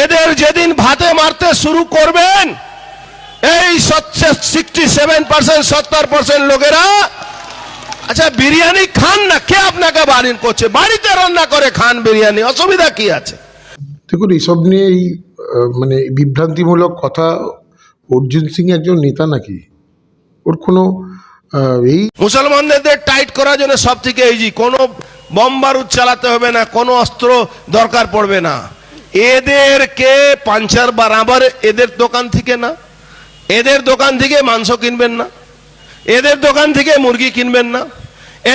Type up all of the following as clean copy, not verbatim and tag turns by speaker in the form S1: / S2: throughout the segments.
S1: এদের যেদিন ভাতে মারতে শুরু করবেন, এই 67% 70% লোকেরা আচ্ছা বিরিয়ানি খান না, কে আপনাকে বারণ করছে? বাড়িতে রান্না করে খান বিরিয়ানি, অসুবিধা কি আছে?
S2: দেখুন, এইসব নিয়ে এই মানে বিভ্রান্তিমূলক কথা, অর্জুন সিং একজন নেতা নাকি? ওর কোনো এই
S1: মুসলমানদের টাইট করার জন্য সব থেকে ইজি, কোনো বম বারুদ চালাতে হবে না, কোনো অস্ত্র দরকার পড়বে না। এদেরকে পাঞ্চার বরাবর এদের দোকান থেকে না, এদের দোকান থেকে মাংস কিনবেন না, এদের দোকান থেকে মুরগি কিনবেন না,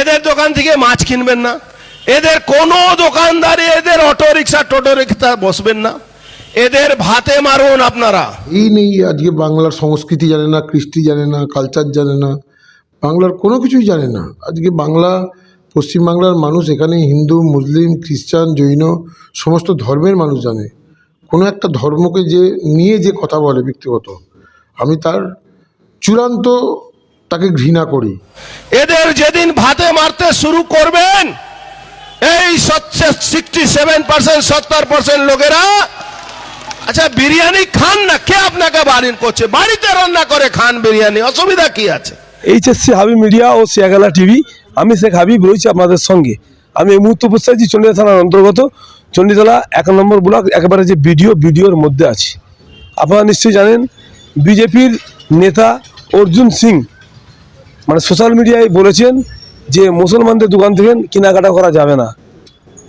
S1: এদের দোকান থেকে মাছ কিনবেন না, এদের কোনো দোকানদারে এদের অটো রিক্সা টোটো রিক্সা বসবেন না, এদের ভাতে মারুন আপনারা।
S2: এই নেই, আজকে বাংলার সংস্কৃতি জানে না, কৃষ্টি জানে না, কালচার জানে না, বাংলার কোনো কিছুই জানে না। আজকে বাংলা, পশ্চিমবাংলার মানুষ, এখানে হিন্দু, মুসলিম, খ্রিস্টান, জৈন সমস্ত ধর্মের মানুষ জানে। কোনো একটা ধর্মকে নিয়ে যে কথা বলে ব্যক্তিগত, আমি তার চূড়ান্ত তাকে ঘৃণা করি।
S1: এদের যেদিন ভাতে মারতে শুরু করবেন, এই 67% 70% লোকেরা আচ্ছা বিরিয়ানি খান না, কে আপনাকে বারণ করছে? বাড়িতে রান্না করে খান বিরিয়ানি, অসুবিধা কি আছে?
S3: এইচএসসি হাবিব মিডিয়া ও সিয়াগালা টিভি, আমি শেখ হাবিব রয়েছি আপনাদের সঙ্গে। আমি এই মুহূর্তে উপস্থিত আছি চণ্ডীতলা থানার অন্তর্গত চণ্ডীতলা 1 নম্বর ব্লক, একেবারে যে ভিডিওর মধ্যে আছি। আপনারা নিশ্চয়ই জানেন বিজেপির নেতা অর্জুন সিং মানে সোশ্যাল মিডিয়ায় বলেছেন যে মুসলমানদের দোকান থেকে কেনাকাটা করা যাবে না,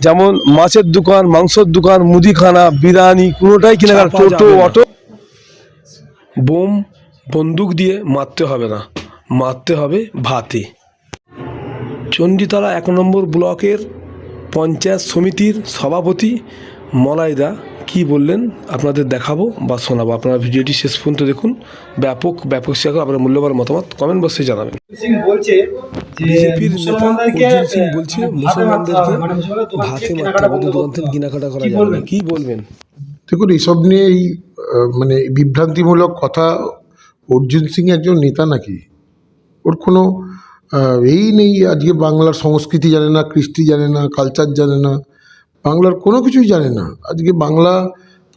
S3: যেমন মাছের দোকান, মাংসের দোকান, মুদিখানা, বিরিয়ানি কোনোটাই কেনাকাটা, টোটো, অটো, বোম বন্দুক দিয়ে মারতে হবে না, মারতে হবে ভাতে। চণ্ডীতলা 1 নম্বর ব্লকের পঞ্চায়েত সমিতির সভাপতি মলাইদা কি বললেন আপনাদের দেখাবো বা শোনাবো। আপনারা ভিডিওটি শেষ পর্যন্ত দেখুন, ব্যাপক শেয়ার আপনার মূল্যবান মতামত কমেন্ট বক্সে জানাবেন। বিজেপির নেতা অর্জুন সিং বলছে মুসলমানদেরকে ভাতে মারতে হবে, দোকান থেকে কেনাকাটা করা যাবে না, কি বলবেন?
S2: দেখুন, এইসব নিয়ে এই মানে বিভ্রান্তিমূলক কথা, অর্জুন সিং একজন নেতা নাকি? ওর কোনো এই নেই, আজকে বাংলার সংস্কৃতি জানে না, কৃষ্টি জানে না, কালচার জানে না, বাংলার কোনো কিছুই জানে না। আজকে বাংলা,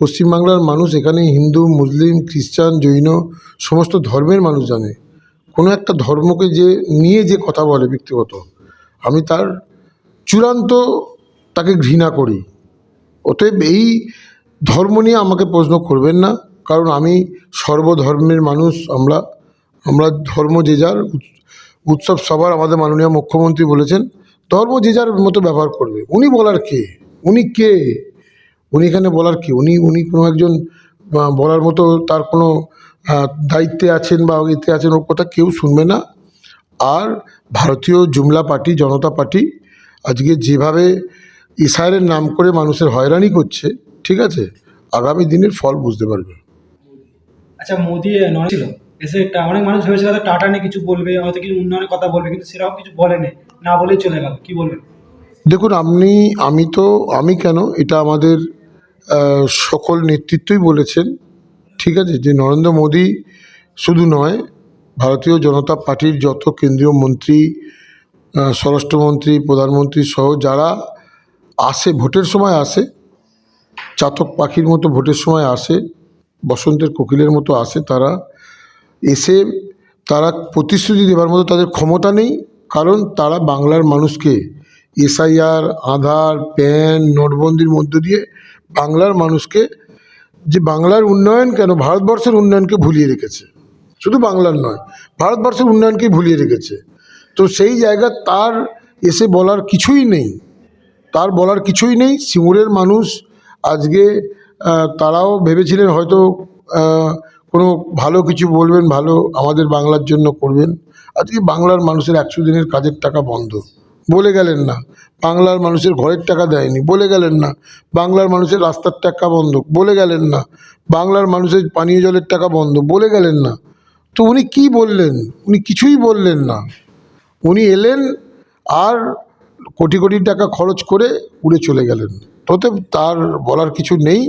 S2: পশ্চিমবাংলার মানুষ, এখানে হিন্দু, মুসলিম, খ্রিস্টান, জৈন সমস্ত ধর্মের মানুষ জানে। কোনো একটা ধর্মকে নিয়ে যে কথা বলে ব্যক্তিগত, আমি তার চূড়ান্ত তাকে ঘৃণা করি। অতএব এই ধর্ম নিয়ে আমাকে প্রশ্ন করবেন না, কারণ আমি সর্বধর্মের মানুষ। আমরা ধর্ম যে যার, উৎসব সবার। আমাদের মাননীয় মুখ্যমন্ত্রী বলেছেন ধর্ম যে যার মতো ব্যবহার করবে। উনি বলার কে? উনি কে? উনি এখানে বলার কে? উনি কোনো একজন বলার মতো তার কোনো দায়িত্বে আছেন বা এতে আছেন, ওর কথা কেউ শুনবে না। আর ভারতীয় জুমলা পার্টি, জনতা পার্টি আজকে যেভাবে এসআইআরের নাম করে মানুষের হয়রানি করছে, ঠিক আছে, আগামী দিনের ফল বুঝতে পারবে।
S4: আচ্ছা, মোদি ছিল এসে অনেক মানুষ ভেবেছিল হয়তো টাটা নিয়ে কিছু বলবে, হয়তো কিছু উন্নয়নের কথা বলবে, কিন্তু সেরকম কিছু বলেনি, না বলেই চলে গেল। কি বলবেন?
S2: দেখুন, আমি কেন, এটা আমাদের সকল নেতৃত্বই বলেছেন, ঠিক আছে, যে নরেন্দ্র মোদী শুধু নয়, ভারতীয় জনতা পার্টির যত কেন্দ্রীয় মন্ত্রী, স্বরাষ্ট্রমন্ত্রী, প্রধানমন্ত্রী সহ যারা আসে, ভোটের সময় আসে, চাতক পাখির মতো ভোটের সময় আসে, বসন্তের কোকিলের মতো আসে, তারা এসে তারা প্রতিশ্রুতি দেওয়ার মতো তাদের ক্ষমতা নেই। কারণ তারা বাংলার মানুষকে এসআইআর, আধার, প্যান, নোটবন্দির মধ্য দিয়ে বাংলার মানুষকে, যে বাংলার উন্নয়ন কেন, ভারতবর্ষের উন্নয়নকে ভুলিয়ে রেখেছে। শুধু বাংলার নয়, ভারতবর্ষের উন্নয়নকেই ভুলিয়ে রেখেছে। তো সেই জায়গা তার এসে বলার কিছুই নেই, তার বলার কিছুই নেই। সিঙ্গুরের মানুষ আজকে তারাও ভেবেছিলেন হয়তো কোনো ভালো কিছু বলবেন, ভালো আমাদের বাংলার জন্য করবেন। আজকে বাংলার মানুষের 100 দিনের কাজের টাকা বন্ধ, বলে গেলেন না। বাংলার মানুষের ঘরের টাকা দেয়নি, বলে গেলেন না। বাংলার মানুষের রাস্তার টাকা বন্ধ, বলে গেলেন না। বাংলার মানুষের পানীয় জলের টাকা বন্ধ, বলে গেলেন না। তো উনি কি বললেন? উনি কিছুই বললেন না। উনি এলেন আর কোটি কোটি টাকা খরচ করে উড়ে চলে গেলেন। তোতে তার বলার কিছু নেই,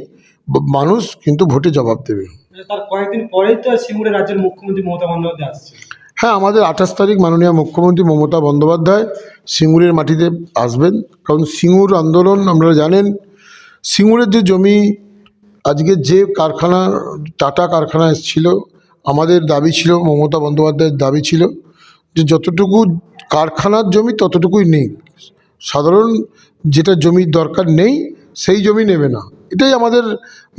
S2: মানুষ কিন্তু ভোটে জবাব দেবে।
S4: তার কয়েকদিন পরেই তো সিঙ্গুরে রাজ্যের মুখ্যমন্ত্রী মমতা বন্দ্যোপাধ্যায় আসছে।
S2: হ্যাঁ, আমাদের 28 তারিখ মাননীয় মুখ্যমন্ত্রী মমতা বন্দ্যোপাধ্যায় সিঙ্গুরের মাটিতে আসবেন। কারণ সিঙ্গুর আন্দোলন, আপনারা জানেন, সিঙ্গুরের যে জমি আজকে যে কারখানা, টাটা কারখানা এসেছিল, আমাদের দাবি ছিল, মমতা বন্দ্যোপাধ্যায়ের দাবি ছিল যে যতটুকু কারখানার জমি ততটুকুই নেই, সাধারণ যেটা জমির দরকার নেই সেই জমি নেবে না। এটাই আমাদের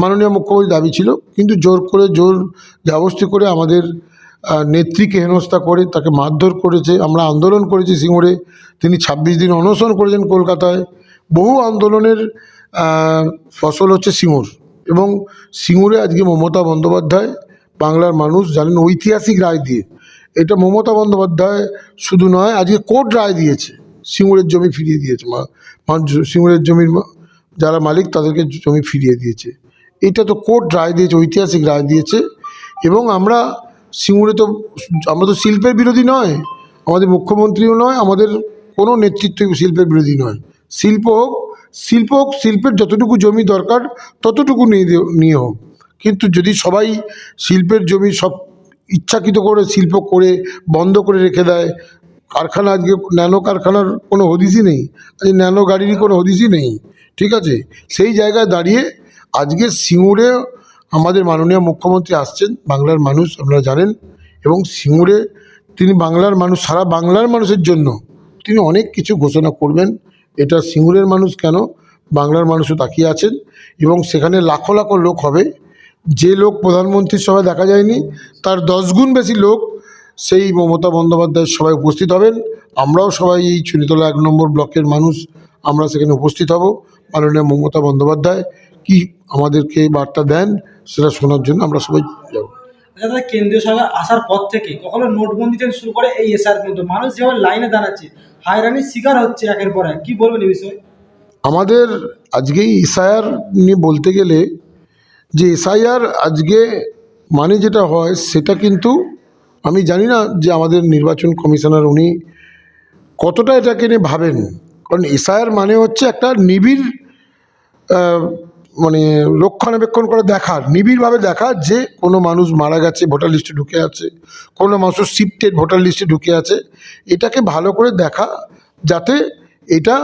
S2: মাননীয় মুখ্যমন্ত্রীর দাবি ছিল। কিন্তু জোর জবরদস্তি করে আমাদের নেত্রীকে হেনস্থা করে তাকে মারধর করেছে। আমরা আন্দোলন করেছি সিঙ্গুরে, তিনি 26 দিন অনশন করেছেন কলকাতায়। বহু আন্দোলনের ফসল হচ্ছে সিঙ্গুর, এবং সিঙ্গুরে আজকে মমতা বন্দ্যোপাধ্যায়, বাংলার মানুষ জানেন, ঐতিহাসিক রায় দিয়ে, এটা মমতা বন্দ্যোপাধ্যায় শুধু নয়, আজকে কোর্ট রায় দিয়েছে, সিঙ্গুরের জমি ফিরিয়ে দিয়েছে, সিঙ্গুরের জমির যারা মালিক তাদেরকে জমি ফিরিয়ে দিয়েছে। এটা তো কোর্ট রায় দিয়েছে, ঐতিহাসিক রায় দিয়েছে। এবং আমরা সিঙ্গুরে তো, আমরা তো শিল্পের বিরোধী নয়, আমাদের মুখ্যমন্ত্রীও নয়, আমাদের কোনো নেতৃত্ব শিল্পের বিরোধী নয়। শিল্প হোক, শিল্পের যতটুকু জমি দরকার ততটুকু নিয়ে হোক। কিন্তু যদি সবাই শিল্পের জমি সব ইচ্ছাকৃত করে শিল্প করে বন্ধ করে রেখে দেয়, কারখানা, আজকে ন্যানো কারখানার কোনো হদিসই নেই, আজকে ন্যানো গাড়িরই কোনো হদিসই নেই, ঠিক আছে? সেই জায়গায় দাঁড়িয়ে আজকে সিঙ্গুরে আমাদের মাননীয় মুখ্যমন্ত্রী আসছেন, বাংলার মানুষ আপনারা জানেন, এবং সিঙ্গুরে তিনি বাংলার মানুষ, সারা বাংলার মানুষের জন্য তিনি অনেক কিছু ঘোষণা করবেন। এটা সিঙ্গুরের মানুষ কেন, বাংলার মানুষও তাকিয়ে আছেন। এবং সেখানে লাখো লাখো লোক হবে, যে লোক প্রধানমন্ত্রীর সভায় দেখা যায়নি তার 10 গুণ বেশি লোক সেই মমতা বন্দ্যোপাধ্যায়ের সবাই উপস্থিত হবেন। আমরাও সবাই এই চুনিতলা 1 নম্বর ব্লকের মানুষ, আমরা সেখানে উপস্থিত হব। মাননীয় মমতা বন্দ্যোপাধ্যায় কি আমাদেরকে বার্তা দেন সেটা শোনার জন্য আমরা সবাই যাব।
S4: আচ্ছা দাদা, কেন্দ্রীয় সরকার আসার পর থেকে কখনো নোটবন্দি থেকে শুরু করে এই এসআর পর্যন্ত মানুষ যেভাবে লাইনে দাঁড়াচ্ছে, হয়রানির শিকার হচ্ছে একের পর এক, কি বলবেন এই বিষয়ে?
S2: আমাদের আজকে এসআইআর নিয়ে বলতে গেলে, যে এসআইআর আজকে মানে যেটা হয় সেটা কিন্তু আমি জানি না যে আমাদের নির্বাচন কমিশনার উনি কতটা এটাকে নিয়ে ভাবেন। কারণ এসআইআর মানে হচ্ছে একটা নিবিড় মানে রক্ষণাবেক্ষণ করে দেখা, নিবিড়ভাবে দেখা যে কোনো মানুষ মারা গেছে ভোটার লিস্টে ঢুকে আছে, কোনো মানুষ শিফটেড ভোটার লিস্টে ঢুকে আছে, এটাকে ভালো করে দেখা যাতে এটা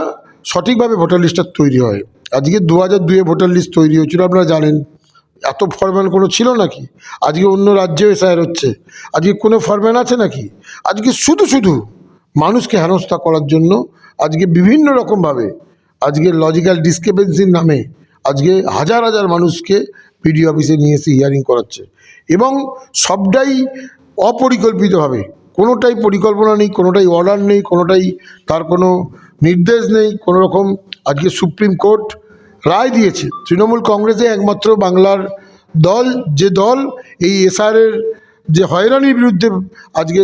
S2: সঠিকভাবে ভোটার লিস্টটা তৈরি হয়। আজকে 2002-এ ভোটার লিস্ট তৈরি হয়েছিল, আপনারা জানেন। এত ফরম্যান কোনো ছিল নাকি? আজকে অন্য রাজ্যেও এসআইআর হচ্ছে, আজকে কোনো ফরম্যান আছে নাকি? আজকে শুধু মানুষকে হেনস্থা করার জন্য আজকে বিভিন্ন রকমভাবে আজকে লজিক্যাল ডিসক্রিপেন্সির নামে আজকে হাজার হাজার মানুষকে পিডিও অফিসে নিয়ে এসে হিয়ারিং করাচ্ছে, এবং সবটাই অপরিকল্পিতভাবে, কোনোটাই পরিকল্পনা নেই, কোনোটাই অর্ডার নেই, কোনোটাই তার কোনো নির্দেশ নেই কোনো রকম। আজকে সুপ্রিম কোর্ট রায় দিয়েছে, তৃণমূল কংগ্রেসে একমাত্র বাংলার দল, যে দল এই এসআরের যে হয়রানির বিরুদ্ধে আজকে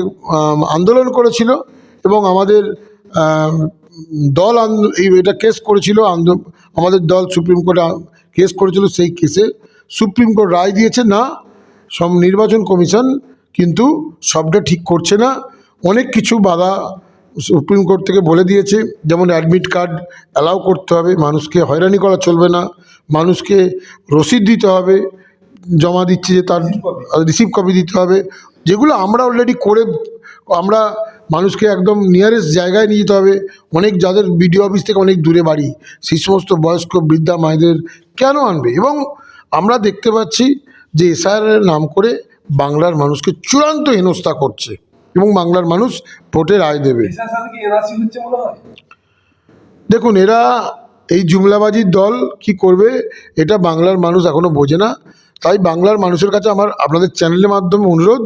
S2: আন্দোলন করেছিল, এবং আমাদের দল এটা কেস করেছিল, আমাদের দল সুপ্রিম কোর্টে কেস করেছিল, সেই কেসে সুপ্রিম কোর্ট রায় দিয়েছে না, নির্বাচন কমিশন কিন্তু সবটা ঠিক করছে না, অনেক কিছু বাধা সুপ্রিম কোর্ট থেকে বলে দিয়েছে। যেমন অ্যাডমিট কার্ড অ্যালাউ করতে হবে, মানুষকে হয়রানি করা চলবে না, মানুষকে রসিদ দিতে হবে, জমা দিচ্ছে যে তার রিসিভ কপি দিতে হবে, যেগুলো আমরা অলরেডি করে, আমরা মানুষকে একদম নিয়ারেস্ট জায়গায় নিয়ে যেতে হবে। অনেক যাদের বিডিও অফিস থেকে অনেক দূরে বাড়ি, সেই সমস্ত বয়স্ক বৃদ্ধা মায়েদের কেন আনবে? এবং আমরা দেখতে পাচ্ছি যে এসআইআর নাম করে বাংলার মানুষকে চূড়ান্ত হেনস্থা করছে, এবং বাংলার মানুষ ভোটে রায় দেবে। দেখুন, এরা এই জুমলাবাজির দল কি করবে এটা বাংলার মানুষ এখনো বোঝে না। তাই বাংলার মানুষের কাছে আমার আপনাদের চ্যানেলের মাধ্যমে অনুরোধ,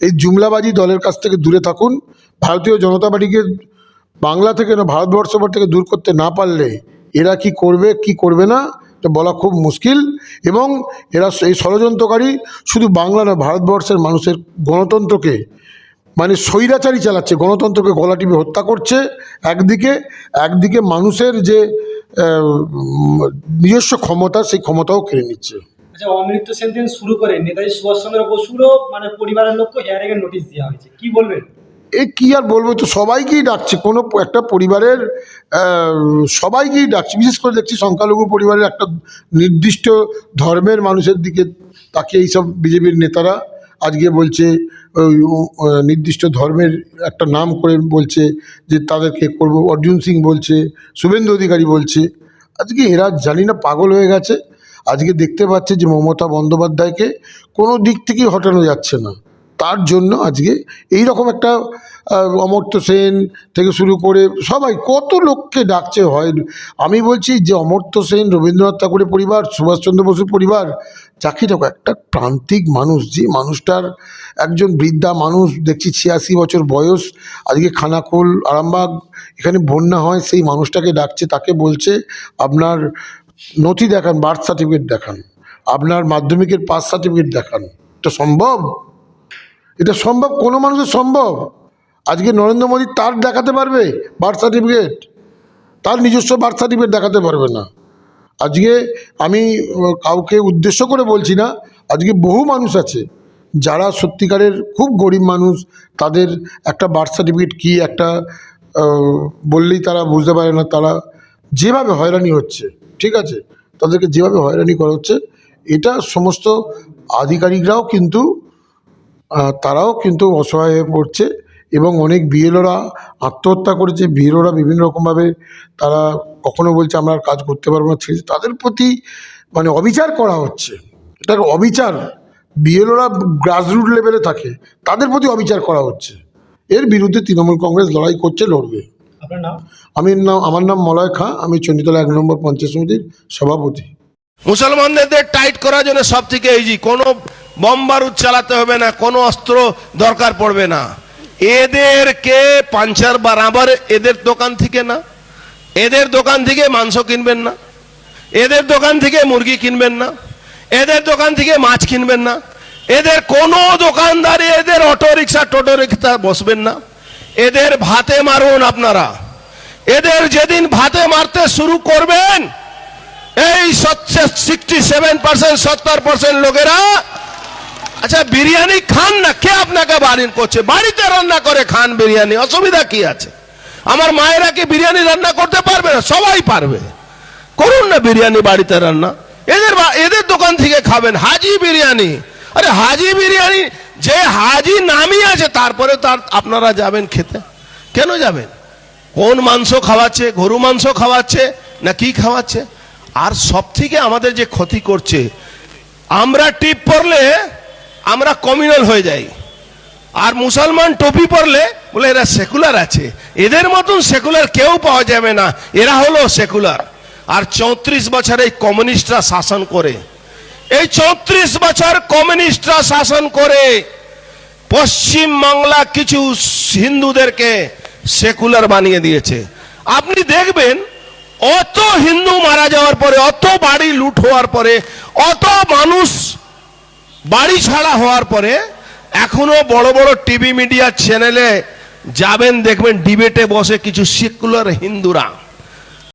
S2: এই জুমলাবাজি দলের কাছ থেকে দূরে থাকুন। ভারতীয় জনতা পার্টিকে বাংলা থেকে না ভারতবর্ষ থেকে দূর করতে না পারলে এরা কি করবে কি করবে না এটা বলা খুব মুশকিল। এবং এরা এই ষড়যন্ত্রকারী শুধু বাংলা না, ভারতবর্ষের মানুষের গণতন্ত্রকে মানে স্বৈরাচারী চালাচ্ছে, গণতন্ত্রকে গলা টিপে হত্যা করছে একদিকে মানুষের যে নিজস্ব ক্ষমতা, সেই ক্ষমতাও কেড়ে নিচ্ছে।
S4: আচ্ছা, অমৃত্যু সেন থেকে শুরু করে নেতাজি সুভাষচন্দ্র বসুরও মানে পরিবারের লোককে হিয়ারিংয়ের নোটিশ দেওয়া হয়েছে, কি বলবেন?
S2: এ কি আর বলবো, তো সবাইকেই ডাকছে, কোনো একটা পরিবারের সবাইকেই ডাকছে। বিশেষ করে দেখছি সংখ্যালঘু পরিবারের একটা নির্দিষ্ট ধর্মের মানুষের দিকে তাকিয়ে এইসব বিজেপির নেতারা আজকে বলছে, ওই নির্দিষ্ট ধর্মের একটা নাম করে বলছে যে তাদেরকে করবো। অর্জুন সিং বলছে, শুভেন্দু অধিকারী বলছে। আজকে এরা জানি না পাগল হয়ে গেছে। আজকে দেখতে পাচ্ছে যে মমতা বন্দ্যোপাধ্যায়কে কোনো দিক থেকেই হটানো যাচ্ছে না। তার জন্য আজকে এই রকম একটা অমর্ত্য সেন থেকে শুরু করে সবাই কত লোককে ডাকছে হয়। আমি বলছি যে অমর্ত্য সেন, রবীন্দ্রনাথ ঠাকুরের পরিবার, সুভাষচন্দ্র বসুর পরিবার, চাকরি ঠাকুর একটা প্রান্তিক মানুষ, যে মানুষটার একজন বৃদ্ধা মানুষ দেখছি 86 বছর বয়স, আজকে খানাকুল, আরামবাগ এখানে বন্যা হয়, সেই মানুষটাকে ডাকছে, তাকে বলছে আপনার নথি দেখান, বার্থ সার্টিফিকেট দেখান, আপনার মাধ্যমিকের পাস সার্টিফিকেট দেখান। এটা সম্ভব? এটা সম্ভব? কোনো মানুষের সম্ভব? আজকে নরেন্দ্র মোদী তার দেখাতে পারবে বার্থ সার্টিফিকেট? তার নিজস্ব বার্থ সার্টিফিকেট দেখাতে পারবে না। আজকে আমি কাউকে উদ্দেশ্য করে বলছি না, আজকে বহু মানুষ আছে যারা সত্যিকারের খুব গরিব মানুষ, তাদের একটা বার্থ সার্টিফিকেট কি একটা বললেই তারা বুঝতে পারে না, তারা যেভাবে হয়রানি হচ্ছে, ঠিক আছে, তাদেরকে যেভাবে হয়রানি করা হচ্ছে, এটা সমস্ত আধিকারিকরাও কিন্তু তারাও কিন্তু অসহায় হয়ে পড়ছে। এবং অনেক বিএলওরা আত্মহত্যা করেছে, বিএলওরা বিভিন্ন রকমভাবে তারা কখনো বলছে আমরা আর কাজ করতে পারবো না, তাদের প্রতি মানে অবিচার করা হচ্ছে। এটা অবিচার, বিএলওরা গ্রাসরুট লেভেলে থাকে, তাদের প্রতি অবিচার করা হচ্ছে। এর বিরুদ্ধে তৃণমূল কংগ্রেস লড়াই করছে, লড়বে।
S4: আপনার নাম?
S2: আমার নাম মলয় খাঁ, আমি চণ্ডীতলা 1 নম্বর পঞ্চায়েত সমিতির সভাপতি।
S1: মুসলমানদের টাইট করার জন্য সব থেকে ইজি, কোনো বম বারুদ চালাতে হবে না, কোনো অস্ত্র দরকার পড়বে না। এদেরকে পাঞ্চার বরাবর এদের দোকান থেকে না, এদের দোকান থেকে মাংস কিনবেন না, এদের দোকান থেকে মুরগি কিনবেন না, এদের দোকান থেকে মাছ কিনবেন না, এদের কোনো দোকানদারি, এদের অটো রিক্সা টোটো রিক্সা বসবেন না, এদের ভাতে মারুন আপনারা। এদের যেদিন ভাতে মারতে শুরু করবেন, এই 67% 70% লোকেরা, আচ্ছা বিরিয়ানি খান না, কে আপনাকে বারণ করছে? বাড়িতে রান্না করে খান বিরিয়ানি, অসুবিধা কি আছে? আমার মায়েরা কি বিরিয়ানি রান্না করতে পারবে না? সবাই পারবে, করুন না বিরিয়ানি বাড়িতে রান্না। এদের দোকান থেকে খাবেন হাজি বিরিয়ানি। আরে হাজি বিরিয়ানি, যে হাজি নামই আছে, তারপরে তার আপনারা যাবেন খেতে? কেন যাবেন? কোন মাংস খাওয়াচ্ছে? গরু মাংস খাওয়াচ্ছে না কি খাওয়াচ্ছে? আর সব থেকে আমাদের যে ক্ষতি করছে, আমরা টিপ পরলে আমরা কমিউনাল হয়ে যাই, আর মুসলমান টুপি পরলে বলে এরা সেকুলার আছে। এদের মতন সেকুলার কেউ পাওয়া যাবে না, এরা হলো সেকুলার। আর 34 বছর এই কমিউনিস্টরা শাসন করে, এই 34 বছর কমিউনিস্টরা শাসন করে পশ্চিম বাংলা কিছু হিন্দুদেরকে সেকুলার বানিয়ে দিয়েছে। আপনি দেখবেন অত হিন্দু মারা যাওয়ার পরে, অত বাড়ি লুট হওয়ার পরে, অত মানুষ বাড়ি ছাড়া হওয়ার পরে, এখনো বড় বড় টিভি মিডিয়া চ্যানেলে যাবেন, দেখবেন ডিবেটে বসে কিছু সেকুলার হিন্দুরা